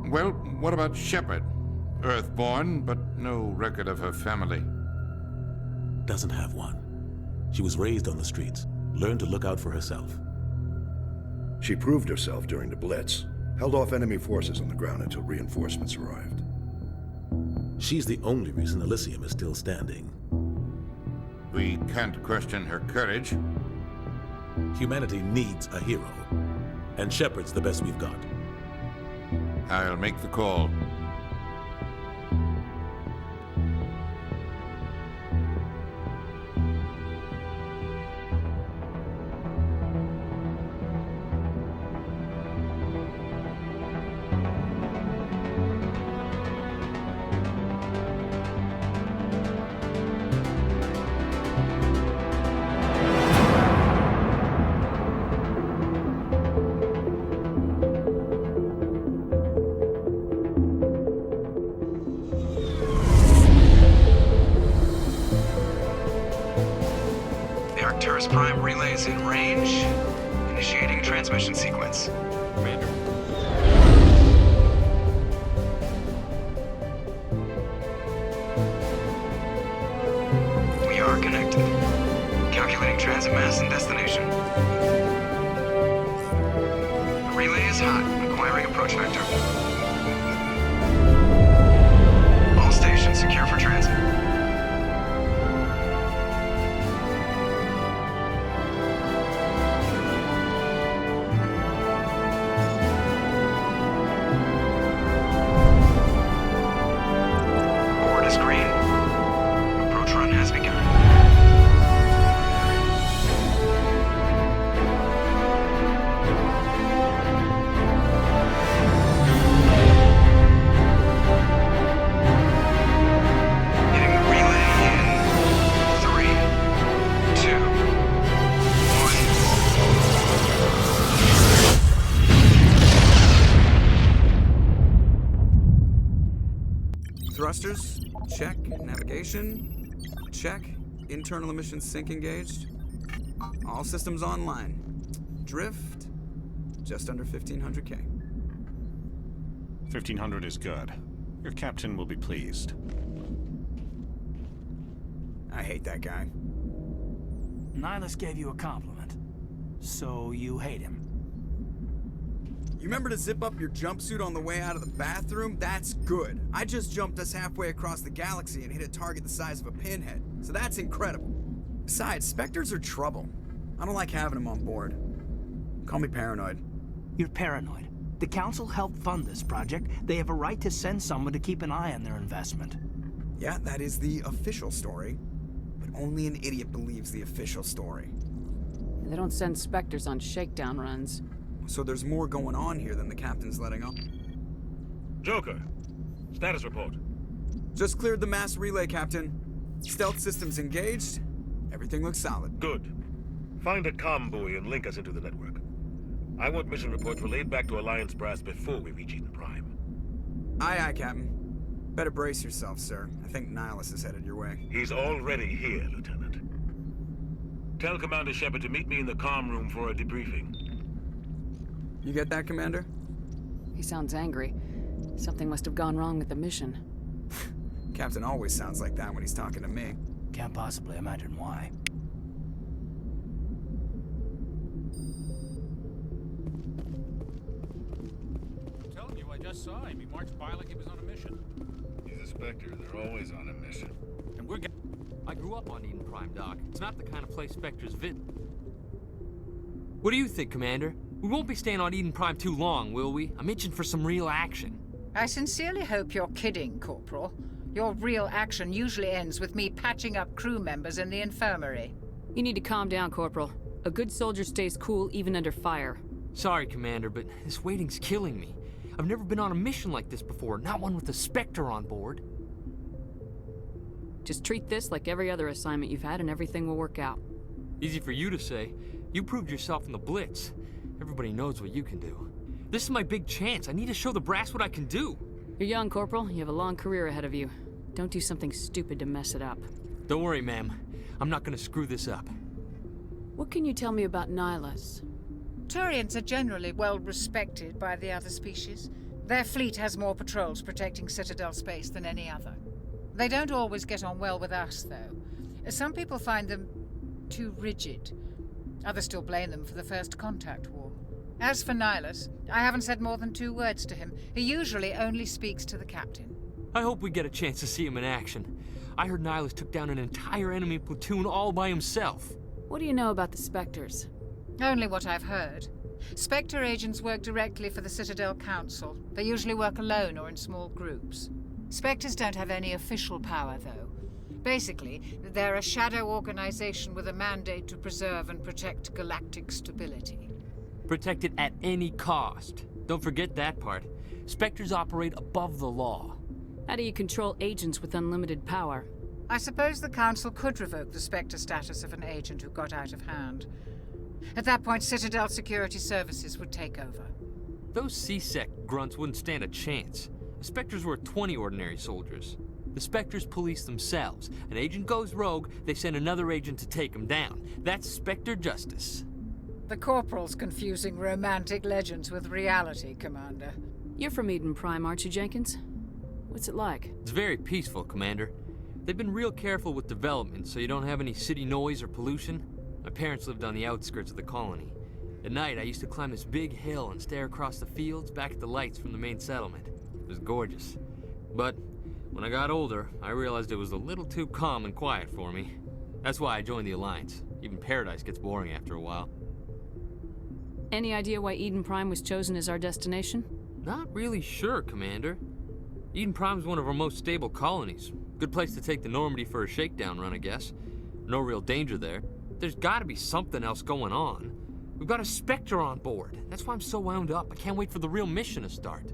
Well, what about Shepard? Earthborn, but no record of her family. Doesn't have one. She was raised on the streets, learned to look out for herself. She proved herself during the Blitz, held off enemy forces on the ground until reinforcements arrived. She's the only reason Elysium is still standing. We can't question her courage. Humanity needs a hero, and Shepard's the best we've got. I'll make the call. Arcturus Prime relay is in range. Initiating transmission sequence. Commander. We are connected. Calculating transit mass and destination. The relay is hot, acquiring approach vector. All stations secure for transit. Board is green. Approach run has begun. Hitting the relay in 3, 2, 1. Thrusters, check. Navigation, check. Internal emissions sync engaged. All systems online. Drift, just under 1500K. 1500 is good. Your captain will be pleased. I hate that guy. Nihilus gave you a compliment. So you hate him. You remember to zip up your jumpsuit on the way out of the bathroom? That's good. I just jumped us halfway across the galaxy and hit a target the size of a pinhead, so that's incredible. Besides, Spectres are trouble. I don't like having them on board. Call me paranoid. You're paranoid. The Council helped fund this project. They have a right to send someone to keep an eye on their investment. Yeah, that is the official story. But only an idiot believes the official story. They don't send Spectres on shakedown runs. So there's more going on here than the captain's letting on. Joker, status report. Just cleared the mass relay, Captain. Stealth systems engaged. Everything looks solid. Good. Find a comm buoy and link us into the network. I want mission reports relayed back to Alliance Brass before we reach Eden Prime. Aye, aye, Captain. Better brace yourself, sir. I think Nihilus is headed your way. He's already here, Lieutenant. Tell Commander Shepard to meet me in the comm room for a debriefing. You get that, Commander? He sounds angry. Something must have gone wrong with the mission. Captain always sounds like that when he's talking to me. Can't possibly imagine why. I'm telling you, I just saw him. He marched by like he was on a mission. He's a Spectre. They're always on a mission. And I grew up on Eden Prime, Doc. It's not the kind of place Spectres visit. What do you think, Commander? We won't be staying on Eden Prime too long, will we? I'm itching for some real action. I sincerely hope you're kidding, Corporal. Your real action usually ends with me patching up crew members in the infirmary. You need to calm down, Corporal. A good soldier stays cool even under fire. Sorry, Commander, but this waiting's killing me. I've never been on a mission like this before, not one with a Spectre on board. Just treat this like every other assignment you've had and everything will work out. Easy for you to say. You proved yourself in the Blitz. Everybody knows what you can do. This is my big chance. I need to show the brass what I can do. You're young, Corporal. You have a long career ahead of you. Don't do something stupid to mess it up. Don't worry, ma'am. I'm not gonna screw this up. What can you tell me about Nihilus? Turians are generally well respected by the other species. Their fleet has more patrols protecting Citadel space than any other. They don't always get on well with us, though. Some people find them too rigid. Others still blame them for the First Contact War. As for Nihilus, I haven't said more than 2 words to him. He usually only speaks to the captain. I hope we get a chance to see him in action. I heard Nihilus took down an entire enemy platoon all by himself. What do you know about the Spectres? Only what I've heard. Spectre agents work directly for the Citadel Council. They usually work alone or in small groups. Spectres don't have any official power, though. Basically, they're a shadow organization with a mandate to preserve and protect galactic stability. Protect it at any cost. Don't forget that part. Spectres operate above the law. How do you control agents with unlimited power? I suppose the Council could revoke the Spectre status of an agent who got out of hand. At that point, Citadel Security Services would take over. Those C-Sec grunts wouldn't stand a chance. The Spectres were 20 ordinary soldiers. The Spectres police themselves. An agent goes rogue, they send another agent to take him down. That's Spectre justice. The Corporal's confusing romantic legends with reality, Commander. You're from Eden Prime, aren't you, Jenkins? What's it like? It's very peaceful, Commander. They've been real careful with development, so you don't have any city noise or pollution. My parents lived on the outskirts of the colony. At night, I used to climb this big hill and stare across the fields back at the lights from the main settlement. It was gorgeous. But when I got older, I realized it was a little too calm and quiet for me. That's why I joined the Alliance. Even Paradise gets boring after a while. Any idea why Eden Prime was chosen as our destination? Not really sure, Commander. Eden Prime's one of our most stable colonies. Good place to take the Normandy for a shakedown run, I guess. No real danger there. There's gotta be something else going on. We've got a Spectre on board. That's why I'm so wound up. I can't wait for the real mission to start.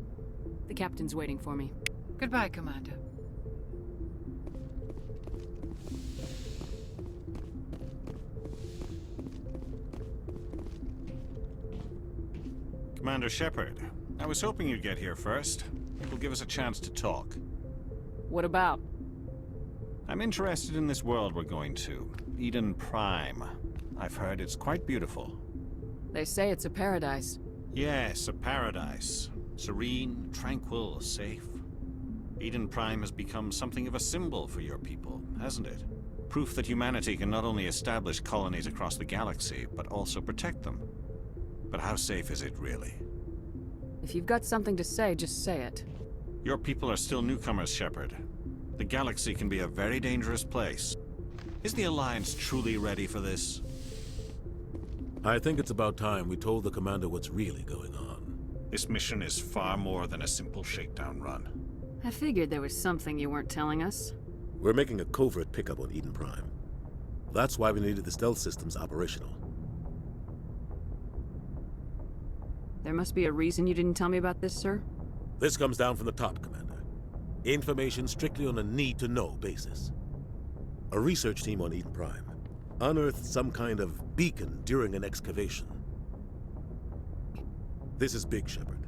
The captain's waiting for me. Goodbye, Commander. Commander Shepard, I was hoping you'd get here first. It will give us a chance to talk. What about? I'm interested in this world we're going to, Eden Prime. I've heard it's quite beautiful. They say it's a paradise. Yes, a paradise. Serene, tranquil, safe. Eden Prime has become something of a symbol for your people, hasn't it? Proof that humanity can not only establish colonies across the galaxy, but also protect them. But how safe is it really? If you've got something to say, just say it. Your people are still newcomers, Shepard. The galaxy can be a very dangerous place. Is the Alliance truly ready for this? I think it's about time we told the Commander what's really going on. This mission is far more than a simple shakedown run. I figured there was something you weren't telling us. We're making a covert pickup on Eden Prime. That's why we needed the stealth systems operational. There must be a reason you didn't tell me about this, sir? This comes down from the top, Commander. Information strictly on a need-to-know basis. A research team on Eden Prime unearthed some kind of beacon during an excavation. This is big, Shepard.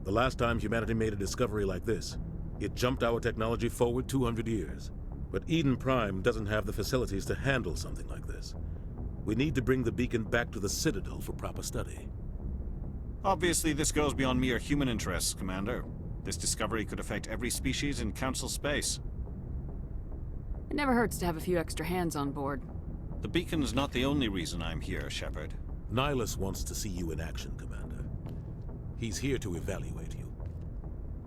The last time humanity made a discovery like this, it jumped our technology forward 200 years. But Eden Prime doesn't have the facilities to handle something like this. We need to bring the beacon back to the Citadel for proper study. Obviously, this goes beyond mere human interests, Commander. This discovery could affect every species in Council space. It never hurts to have a few extra hands on board. The beacon's not the only reason I'm here, Shepard. Nihilus wants to see you in action, Commander. He's here to evaluate you.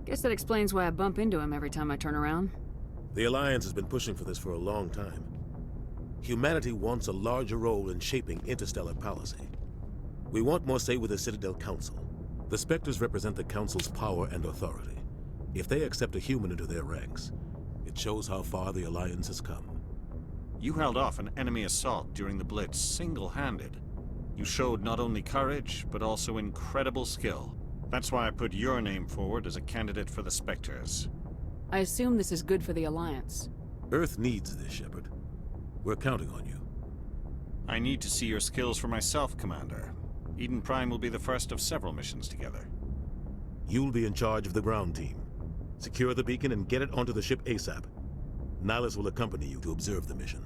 Guess that explains why I bump into him every time I turn around. The Alliance has been pushing for this for a long time. Humanity wants a larger role in shaping interstellar policy. We want more say with the Citadel Council. The Spectres represent the Council's power and authority. If they accept a human into their ranks, it shows how far the Alliance has come. You held off an enemy assault during the Blitz single-handed. You showed not only courage, but also incredible skill. That's why I put your name forward as a candidate for the Spectres. I assume this is good for the Alliance. Earth needs this, Shepard. We're counting on you. I need to see your skills for myself, Commander. Eden Prime will be the first of several missions together. You'll be in charge of the ground team. Secure the beacon and get it onto the ship ASAP. Nihilus will accompany you to observe the mission.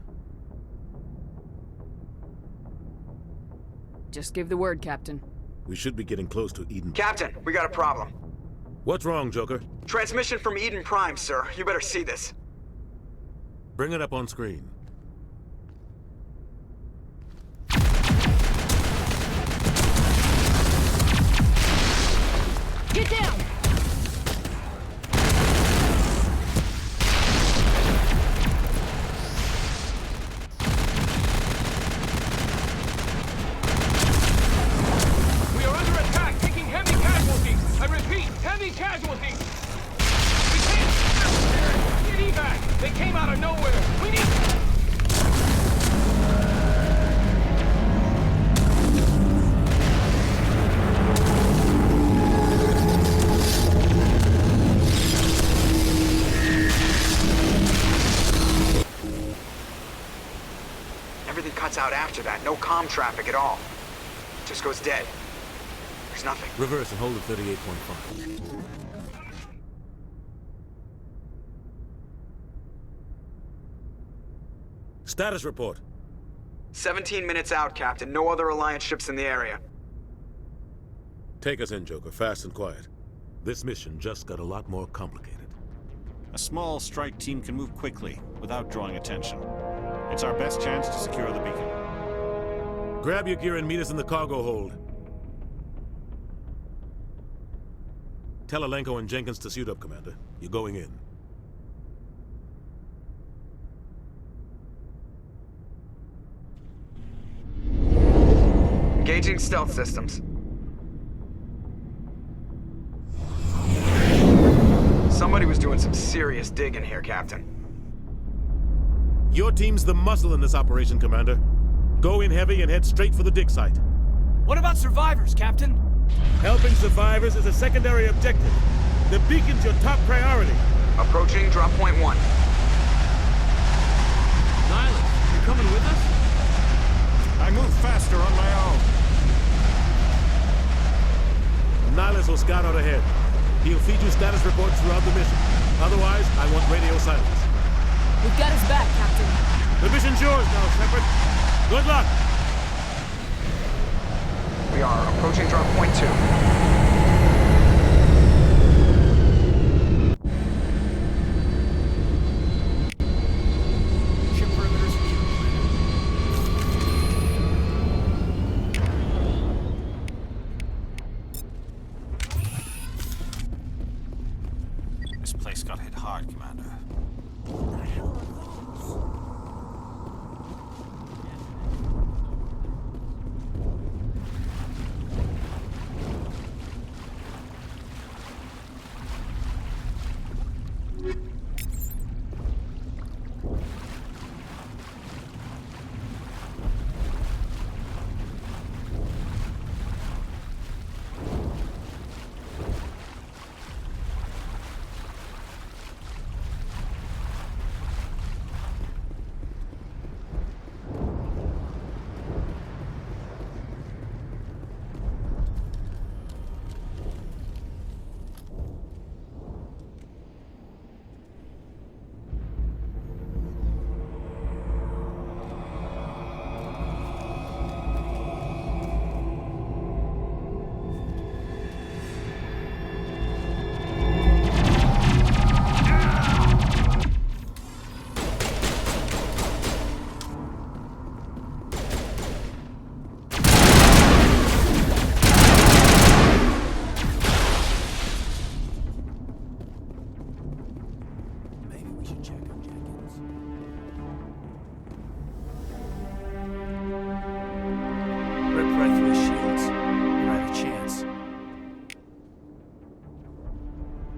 Just give the word, Captain. We should be getting close to Eden. Captain, we got a problem. What's wrong, Joker? Transmission from Eden Prime, sir. You better see this. Bring it up on screen. Get down! We are under attack, taking heavy casualties. I repeat, heavy casualties. We can't get evac. They came out of nowhere. We need... Everything cuts out after that. No comm traffic at all. Just goes dead. There's nothing. Reverse and hold at 38.5. Status report. 17 minutes out, Captain. No other Alliance ships in the area. Take us in, Joker, fast and quiet. This mission just got a lot more complicated. A small strike team can move quickly, without drawing attention. It's our best chance to secure the beacon. Grab your gear and meet us in the cargo hold. Tell Alenko and Jenkins to suit up, Commander. You're going in. Engaging stealth systems. Somebody was doing some serious digging here, Captain. Your team's the muscle in this operation, Commander. Go in heavy and head straight for the dig site. What about survivors, Captain? Helping survivors is a secondary objective. The beacon's your top priority. Approaching drop point 1. Nihilus, you coming with us? I move faster on my own. Nihilus will scout out ahead. He'll feed you status reports throughout the mission. Otherwise, I want radio silence. We've got his back, Captain. The mission's yours now, Shepard. Good luck! We are approaching drop point 2. Ship perimeter secure. This place got hit hard, Commander.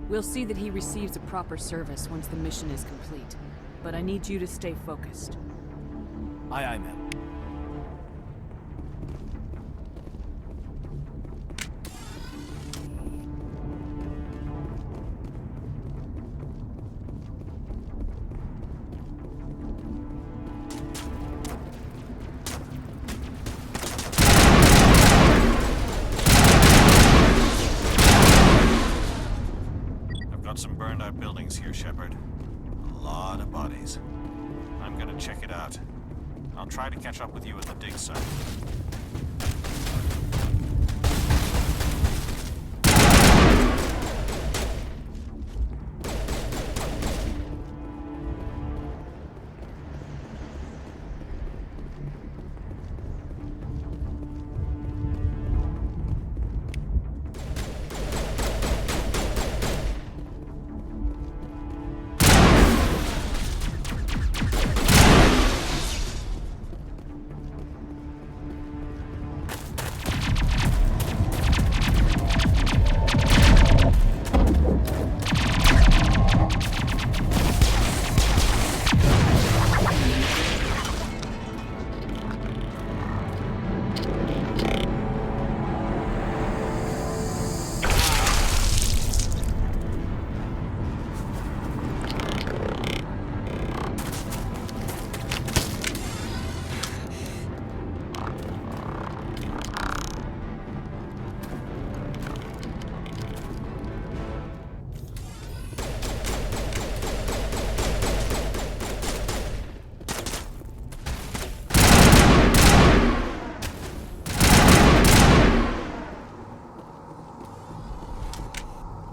We'll see that he receives a proper service once the mission is complete. But I need you to stay focused. Aye, aye, ma'am. Some burned out buildings here, Shepard. A lot of bodies. I'm gonna check it out. I'll try to catch up with you at the dig site.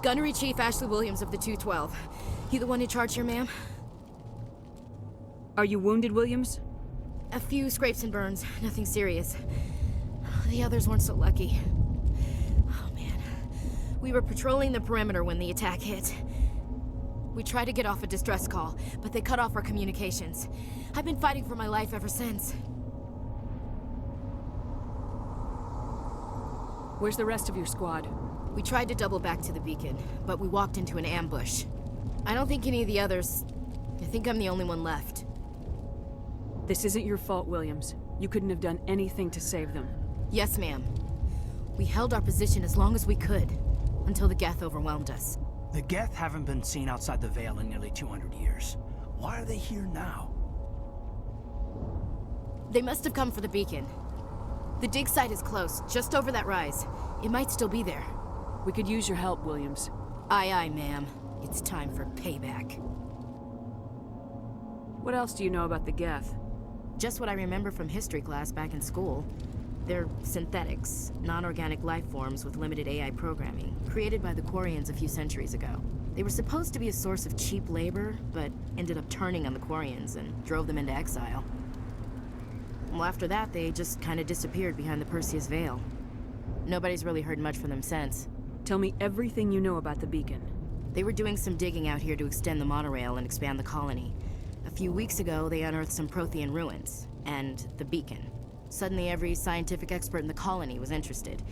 Gunnery Chief Ashley Williams of the 212. You the one in charge here, ma'am? Are you wounded, Williams? A few scrapes and burns, nothing serious. The others weren't so lucky. Oh man. We were patrolling the perimeter when the attack hit. We tried to get off a distress call, but they cut off our communications. I've been fighting for my life ever since. Where's the rest of your squad? We tried to double back to the beacon, but we walked into an ambush. I don't think any of the others... I think I'm the only one left. This isn't your fault, Williams. You couldn't have done anything to save them. Yes, ma'am. We held our position as long as we could, until the Geth overwhelmed us. The Geth haven't been seen outside the Veil in nearly 200 years. Why are they here now? They must have come for the beacon. The dig site is close, just over that rise. It might still be there. We could use your help, Williams. Aye, aye, ma'am. It's time for payback. What else do you know about the Geth? Just what I remember from history class back in school. They're synthetics, non-organic life forms with limited AI programming, created by the Quarians a few centuries ago. They were supposed to be a source of cheap labor, but ended up turning on the Quarians and drove them into exile. Well, after that, they just kind of disappeared behind the Perseus Veil. Nobody's really heard much from them since. Tell me everything you know about the beacon. They were doing some digging out here to extend the monorail and expand the colony. A few weeks ago, they unearthed some Prothean ruins, and the beacon. Suddenly, every scientific expert in the colony was interested.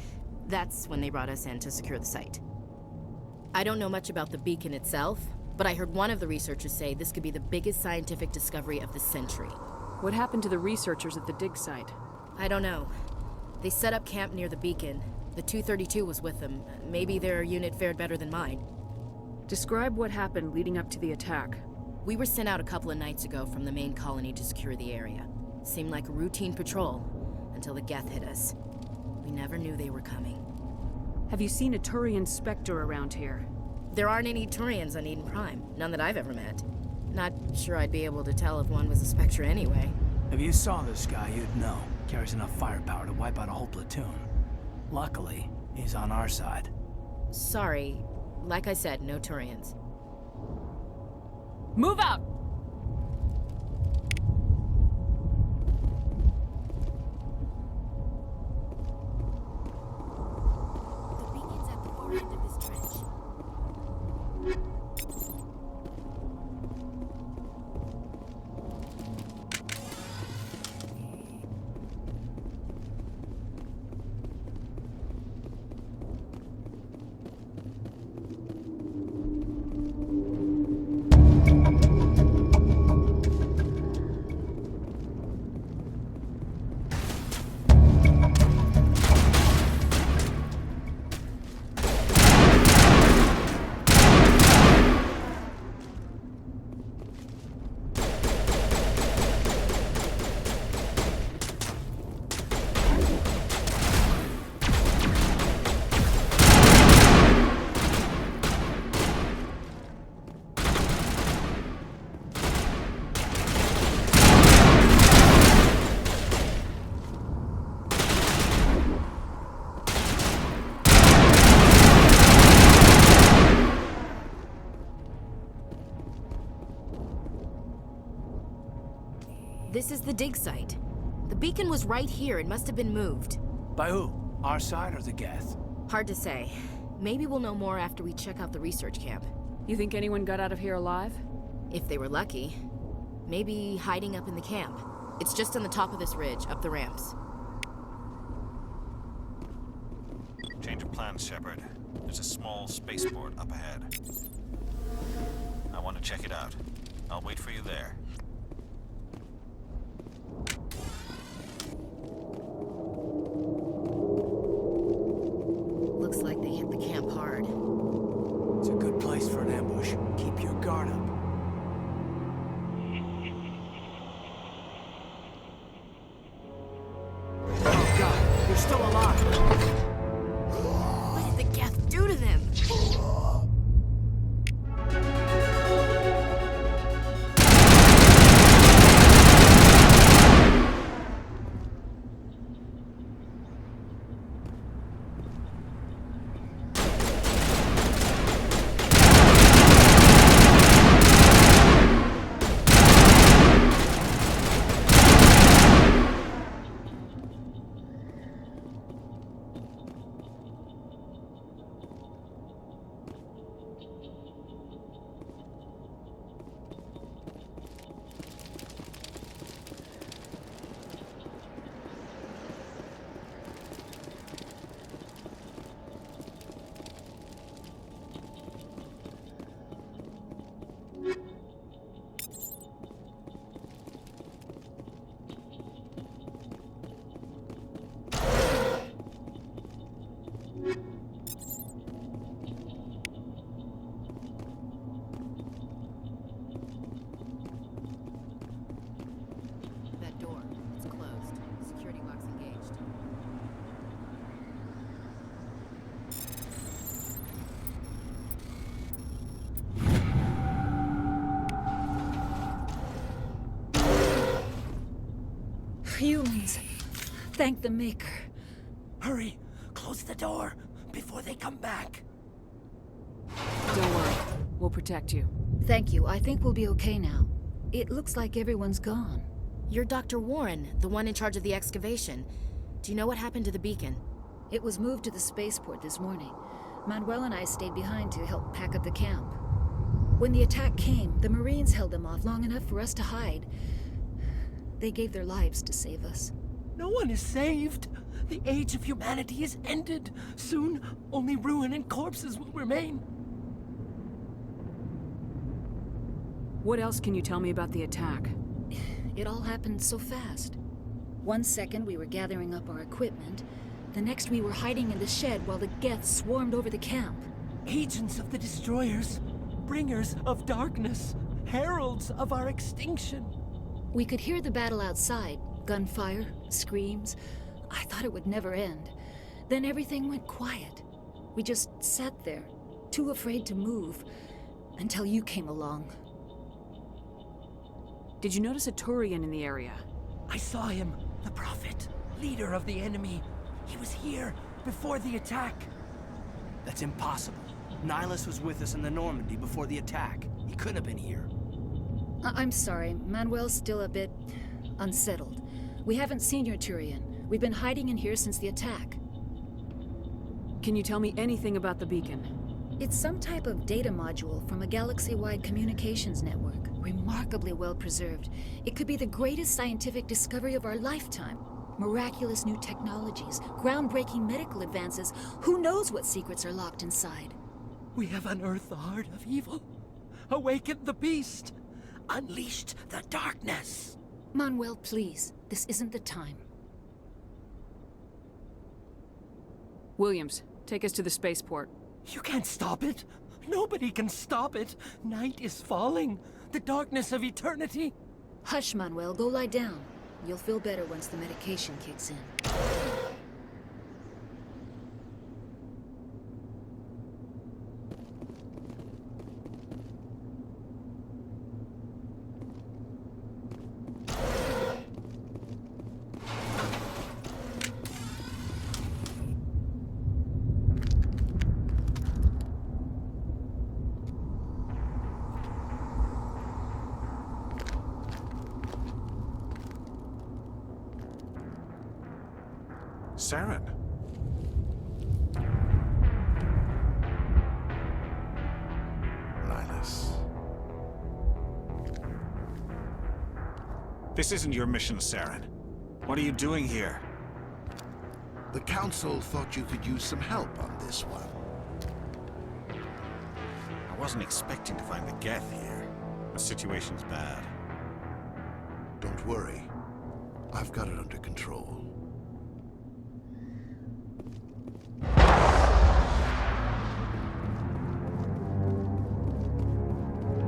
That's when they brought us in to secure the site. I don't know much about the beacon itself, but I heard one of the researchers say this could be the biggest scientific discovery of the century. What happened to the researchers at the dig site? I don't know. They set up camp near the beacon. The 232 was with them. Maybe their unit fared better than mine. Describe what happened leading up to the attack. We were sent out a couple of nights ago from the main colony to secure the area. Seemed like a routine patrol, until the Geth hit us. We never knew they were coming. Have you seen a Turian Spectre around here? There aren't any Turians on Eden Prime. None that I've ever met. Not sure I'd be able to tell if one was a Spectre anyway. If you saw this guy, you'd know. Carries enough firepower to wipe out a whole platoon. Luckily, he's on our side. Sorry. Like I said, no Turians. Move out! The beacon's at the far end of this trench. This is the dig site. The beacon was right here. It must have been moved. By who? Our side or the Geth? Hard to say. Maybe we'll know more after we check out the research camp. You think anyone got out of here alive? If they were lucky. Maybe hiding up in the camp. It's just on the top of this ridge, up the ramps. Change of plans, Shepard. There's a small spaceport up ahead. I want to check it out. I'll wait for you there. Looks like they hit the camp hard. It's a good place for an ambush. Keep your guard up. Oh god, you're still alive! What did the Geth do to them? humans. Thank the Maker. Hurry! Close the door before they come back. Don't worry. We'll protect you. Thank you. I think we'll be okay now. It looks like everyone's gone. You're Dr. Warren, the one in charge of the excavation. Do you know what happened to the beacon? It was moved to the spaceport this morning. Manuel and I stayed behind to help pack up the camp. When the attack came, the Marines held them off long enough for us to hide. They gave their lives to save us. No one is saved. The age of humanity is ended. Soon, only ruin and corpses will remain. What else can you tell me about the attack? It all happened so fast. 1 second we were gathering up our equipment. The next we were hiding in the shed while the Geth swarmed over the camp. Agents of the Destroyers, bringers of darkness, heralds of our extinction. We could hear the battle outside. Gunfire, screams. I thought it would never end. Then everything went quiet. We just sat there, too afraid to move, until you came along. Did you notice a Turian in the area? I saw him, the Prophet, leader of the enemy. He was here before the attack. That's impossible. Nihilus was with us in the Normandy before the attack. He couldn't have been here. I'm sorry. Manuel's still a bit unsettled. We haven't seen your Turian. We've been hiding in here since the attack. Can you tell me anything about the beacon? It's some type of data module from a galaxy-wide communications network. Remarkably well preserved. It could be the greatest scientific discovery of our lifetime. Miraculous new technologies, groundbreaking medical advances. Who knows what secrets are locked inside? We have unearthed the heart of evil, awakened the beast, unleashed the darkness. Manuel, please. This isn't the time. Williams, take us to the spaceport. You can't stop it. Nobody can stop it. Night is falling. The darkness of eternity. Hush, Manuel. Go lie down. You'll feel better once the medication kicks in. Saren. Nihilus. This isn't your mission, Saren. What are you doing here? The Council thought you could use some help on this one. I wasn't expecting to find the Geth here. The situation's bad. Don't worry. I've got it under control.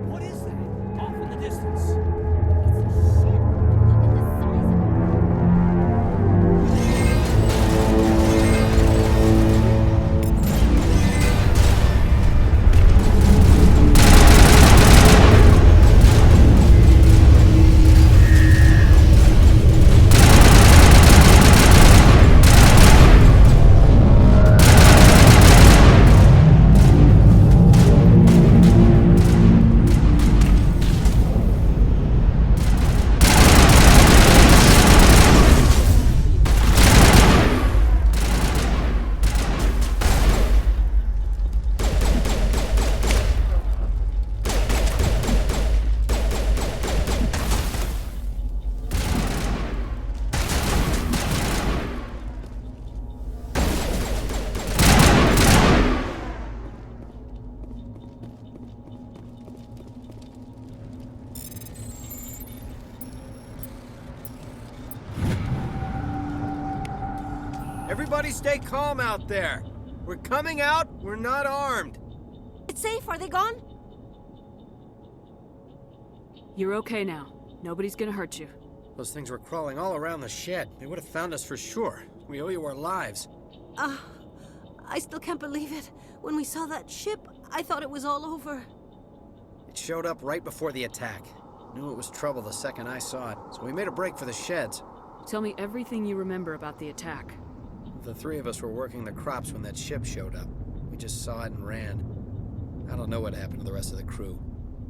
What is that? Off in the distance. Everybody stay calm out there. We're coming out, we're not armed. It's safe, are they gone? You're okay now. Nobody's gonna hurt you. Those things were crawling all around the shed. They would have found us for sure. We owe you our lives. I still can't believe it. When we saw that ship, I thought it was all over. It showed up right before the attack. Knew it was trouble the second I saw it, so we made a break for the sheds. Tell me everything you remember about the attack. The three of us were working the crops when that ship showed up. We just saw it and ran. I don't know what happened to the rest of the crew.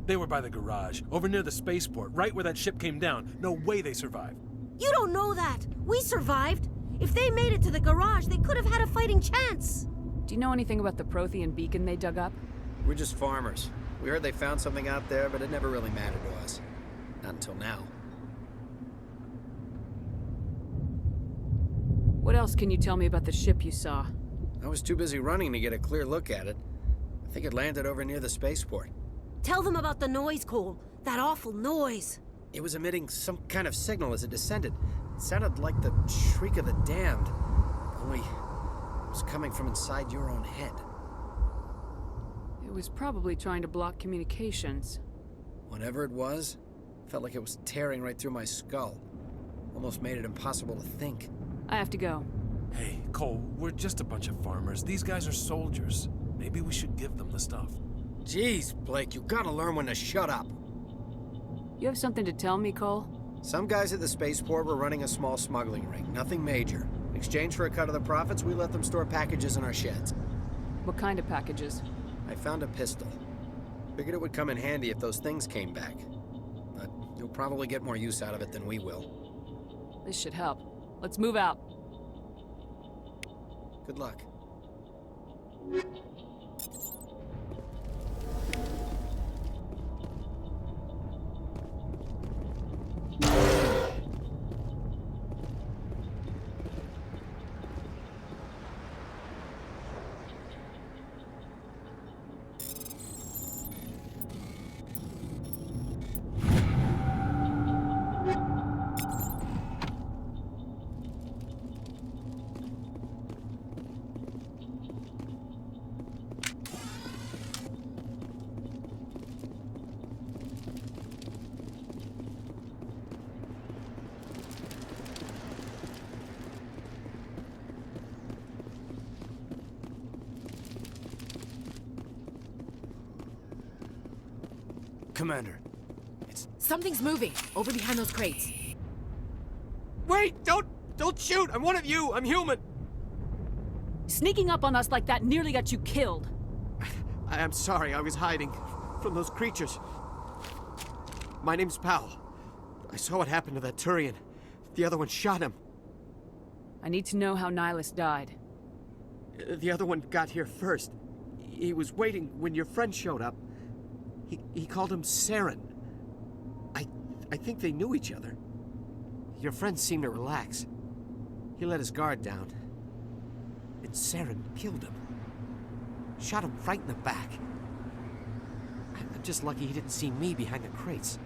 They were by the garage, over near the spaceport, right where that ship came down. No way they survived. You don't know that! We survived! If they made it to the garage, they could have had a fighting chance! Do you know anything about the Prothean beacon they dug up? We're just farmers. We heard they found something out there, but it never really mattered to us. Not until now. What else can you tell me about the ship you saw? I was too busy running to get a clear look at it. I think it landed over near the spaceport. Tell them about the noise, Cole. That awful noise. It was emitting some kind of signal as it descended. It sounded like the shriek of the damned. Only it was coming from inside your own head. It was probably trying to block communications. Whatever it was, felt like it was tearing right through my skull. Almost made it impossible to think. I have to go. Hey, Cole, we're just a bunch of farmers. These guys are soldiers. Maybe we should give them the stuff. Jeez, Blake, you gotta learn when to shut up. You have something to tell me, Cole? Some guys at the spaceport were running a small smuggling ring, nothing major. In exchange for a cut of the profits, we let them store packages in our sheds. What kind of packages? I found a pistol. Figured it would come in handy if those things came back. But you'll probably get more use out of it than we will. This should help. Let's move out. Good luck. Commander. Something's moving, over behind those crates. Wait! Don't shoot! I'm one of you! I'm human! Sneaking up on us like that nearly got you killed. I'm sorry, I was hiding from those creatures. My name's Powell. I saw what happened to that Turian. The other one shot him. I need to know how Nihilus died. The other one got here first. He was waiting when your friend showed up. He called him Saren. I think they knew each other. Your friend seemed to relax. He let his guard down. And Saren killed him. Shot him right in the back. I'm just lucky he didn't see me behind the crates.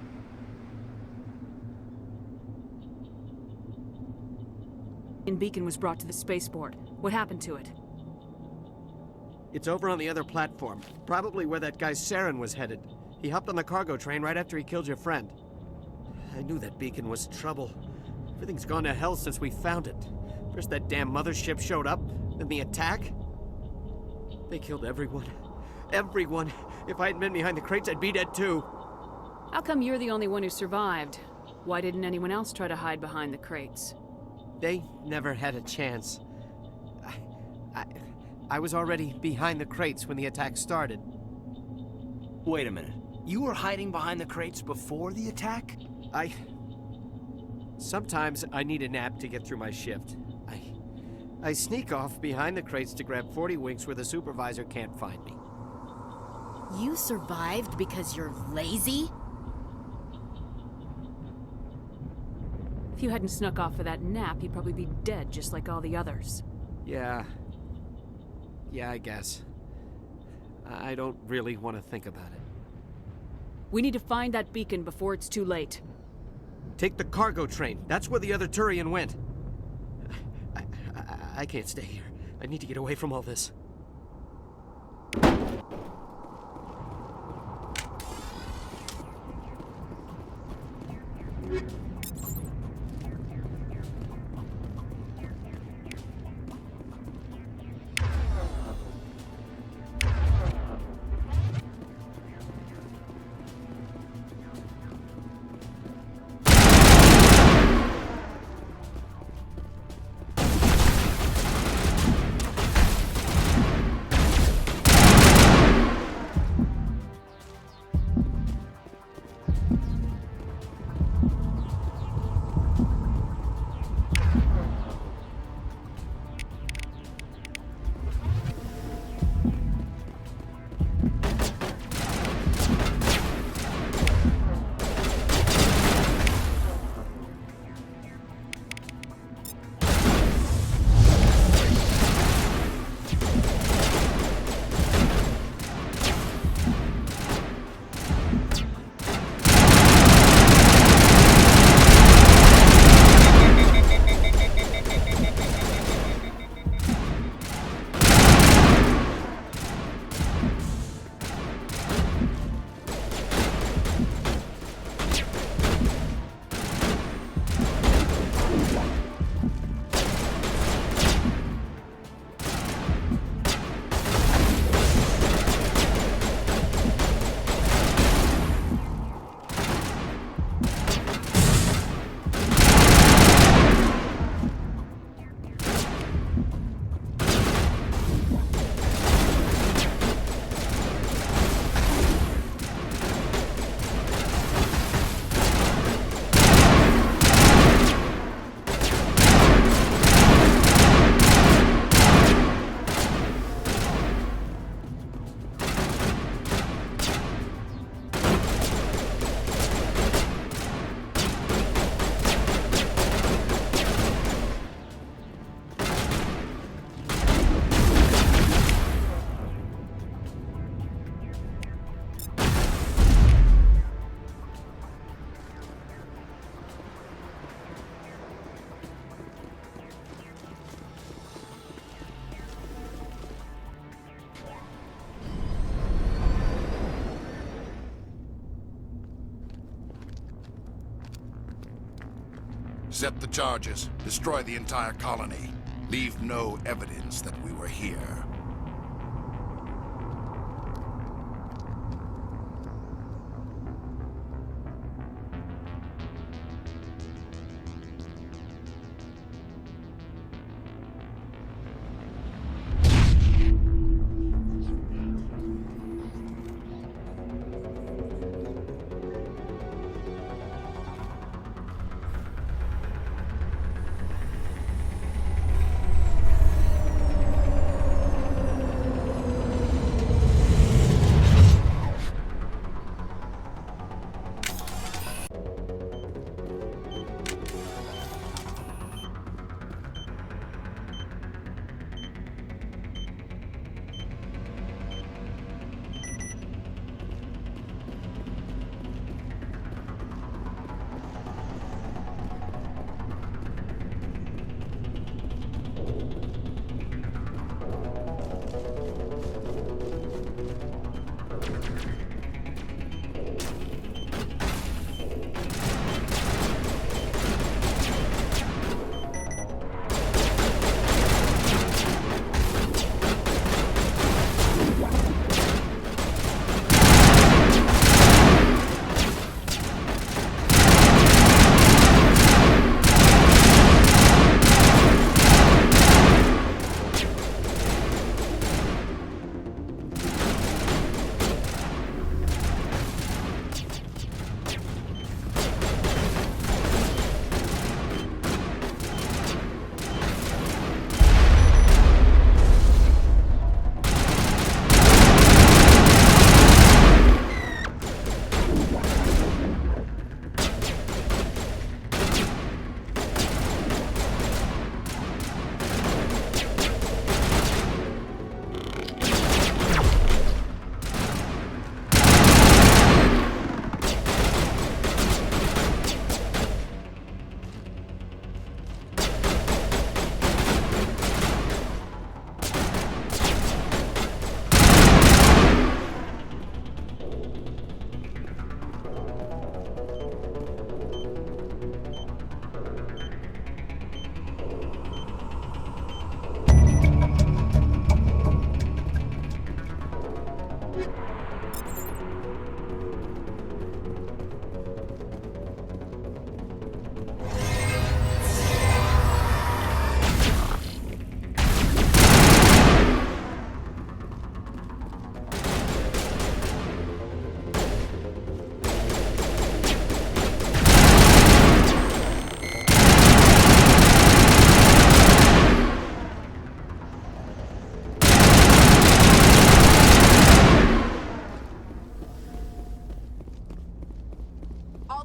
Beacon was brought to the spaceport. What happened to it? It's over on the other platform. Probably where that guy Saren was headed. He hopped on the cargo train right after he killed your friend. I knew that beacon was trouble. Everything's gone to hell since we found it. First that damn mothership showed up, then the attack. They killed everyone. Everyone. If I hadn't been behind the crates, I'd be dead too. How come you're the only one who survived? Why didn't anyone else try to hide behind the crates? They never had a chance. I was already behind the crates when the attack started. Wait a minute. You were hiding behind the crates before the attack? Sometimes I need a nap to get through my shift. I sneak off behind the crates to grab 40 winks where the supervisor can't find me. You survived because you're lazy? If you hadn't snuck off for that nap, you'd probably be dead just like all the others. Yeah, I guess. I don't really want to think about it. We need to find that beacon before it's too late. Take the cargo train. That's where the other Turian went. I can't stay here. I need to get away from all this. Accept the charges. Destroy the entire colony. Leave no evidence that we were here.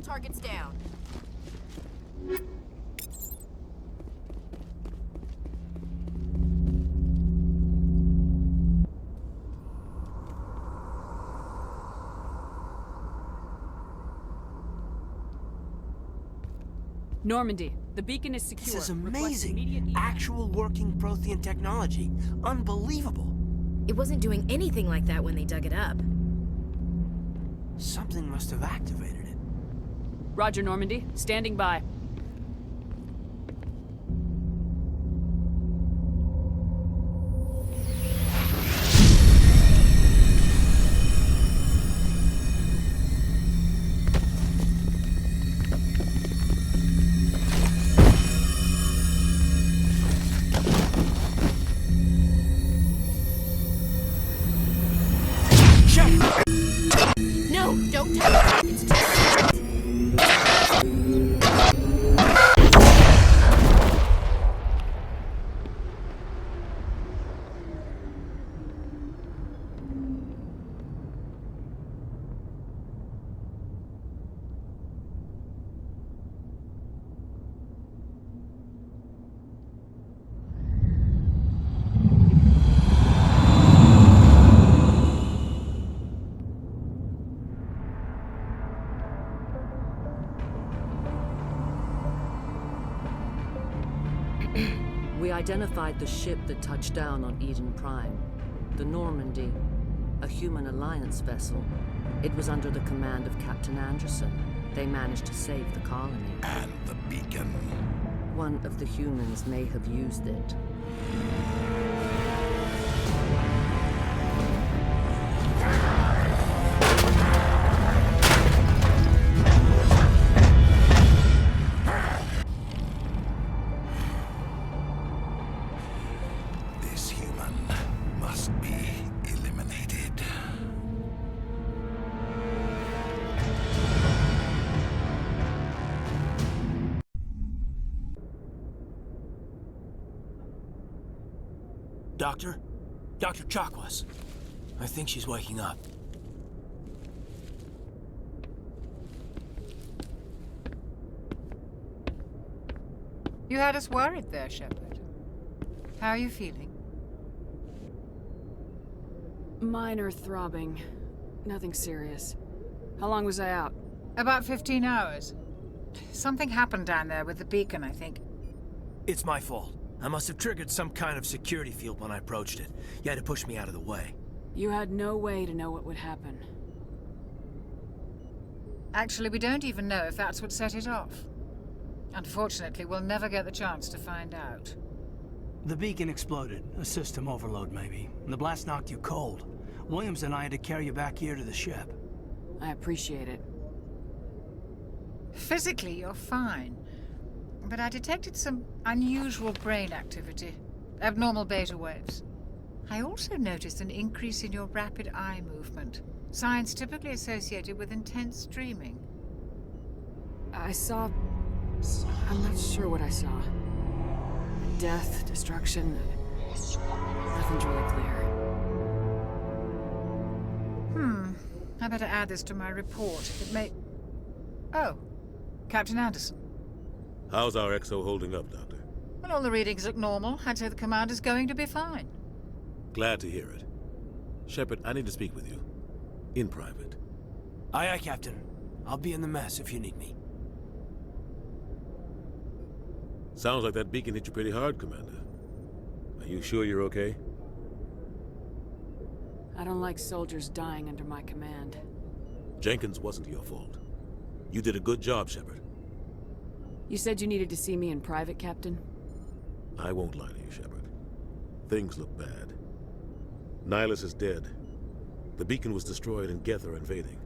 Targets down. Normandy, the beacon is secure. This is Request amazing. immediate Actual working Prothean technology. Unbelievable. It wasn't doing anything like that when they dug it up. Something must have activated it. Roger, Normandy. Standing by. No, don't touch it. It's too late. We identified the ship that touched down on Eden Prime. The Normandy, a human alliance vessel. It was under the command of Captain Anderson. They managed to save the colony. And the beacon. One of the humans may have used it. This human must be eliminated. Doctor? Dr. Chakwas. I think she's waking up. You had us worried there, Shepard. How are you feeling? Minor throbbing. Nothing serious. How long was I out? About 15 hours. Something happened down there with the beacon, I think. It's my fault. I must have triggered some kind of security field when I approached it. You had to push me out of the way. You had no way to know what would happen. Actually, we don't even know if that's what set it off. Unfortunately, we'll never get the chance to find out. The beacon exploded. A system overload, maybe. And the blast knocked you cold. Williams and I had to carry you back here to the ship. I appreciate it. Physically, you're fine. But I detected some unusual brain activity. Abnormal beta waves. I also noticed an increase in your rapid eye movement. Signs typically associated with intense dreaming. I saw... I'm not sure what I saw. Death, destruction... Nothing's really clear. I better add this to my report. It may... Oh. Captain Anderson. How's our XO holding up, Doctor? Well, all the readings look normal. I'd say the commander's going to be fine. Glad to hear it. Shepard, I need to speak with you. In private. Aye, aye, Captain. I'll be in the mess if you need me. Sounds like that beacon hit you pretty hard, Commander. Are you sure you're okay? I don't like soldiers dying under my command. Jenkins wasn't your fault. You did a good job, Shepard. You said you needed to see me in private, Captain? I won't lie to you, Shepard. Things look bad. Nihilus is dead. The beacon was destroyed and Geth are invading.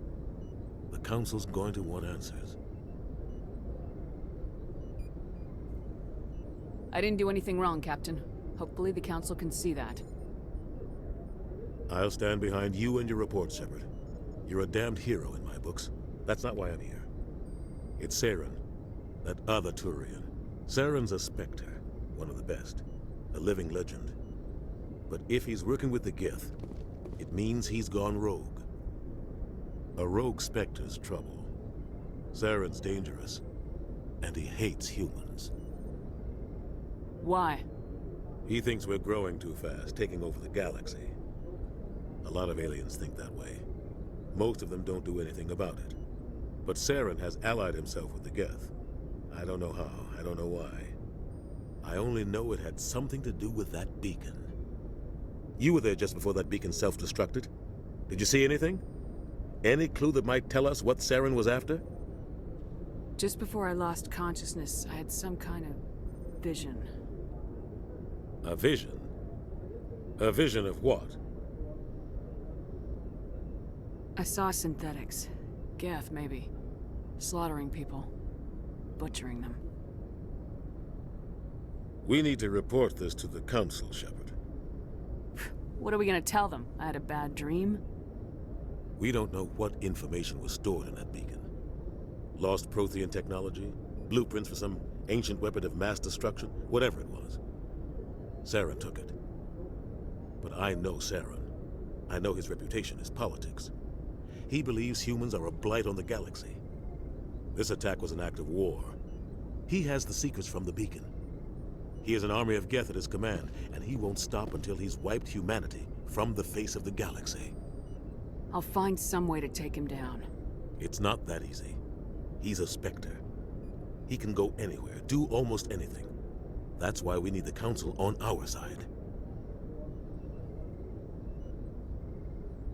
The Council's going to want answers. I didn't do anything wrong, Captain. Hopefully the Council can see that. I'll stand behind you and your report, Shepard. You're a damned hero in my books. That's not why I'm here. It's Saren, that other Turian. Saren's a Spectre, one of the best. A living legend. But if he's working with the Geth, it means he's gone rogue. A rogue Spectre's trouble. Saren's dangerous, and he hates humans. Why? He thinks we're growing too fast, taking over the galaxy. A lot of aliens think that way. Most of them don't do anything about it. But Saren has allied himself with the Geth. I don't know how, I don't know why. I only know it had something to do with that beacon. You were there just before that beacon self-destructed. Did you see anything? Any clue that might tell us what Saren was after? Just before I lost consciousness, I had some kind of vision. A vision? A vision of what? I saw synthetics. Geth, maybe. Slaughtering people. Butchering them. We need to report this to the Council, Shepard. What are we gonna tell them? I had a bad dream? We don't know what information was stored in that beacon. Lost Prothean technology? Blueprints for some ancient weapon of mass destruction? Whatever it was. Saren took it. But I know Saren. I know his reputation is politics. He believes humans are a blight on the galaxy. This attack was an act of war. He has the secrets from the beacon. He has an army of Geth at his command, and he won't stop until he's wiped humanity from the face of the galaxy. I'll find some way to take him down. It's not that easy. He's a Spectre. He can go anywhere, do almost anything. That's why we need the Council on our side.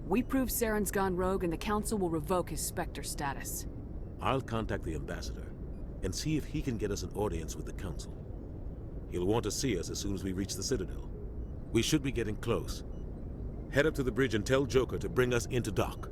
We prove Saren's gone rogue and the Council will revoke his Spectre status. I'll contact the ambassador and see if he can get us an audience with the council. He'll want to see us as soon as we reach the Citadel. We should be getting close. Head up to the bridge and tell Joker to bring us into dock.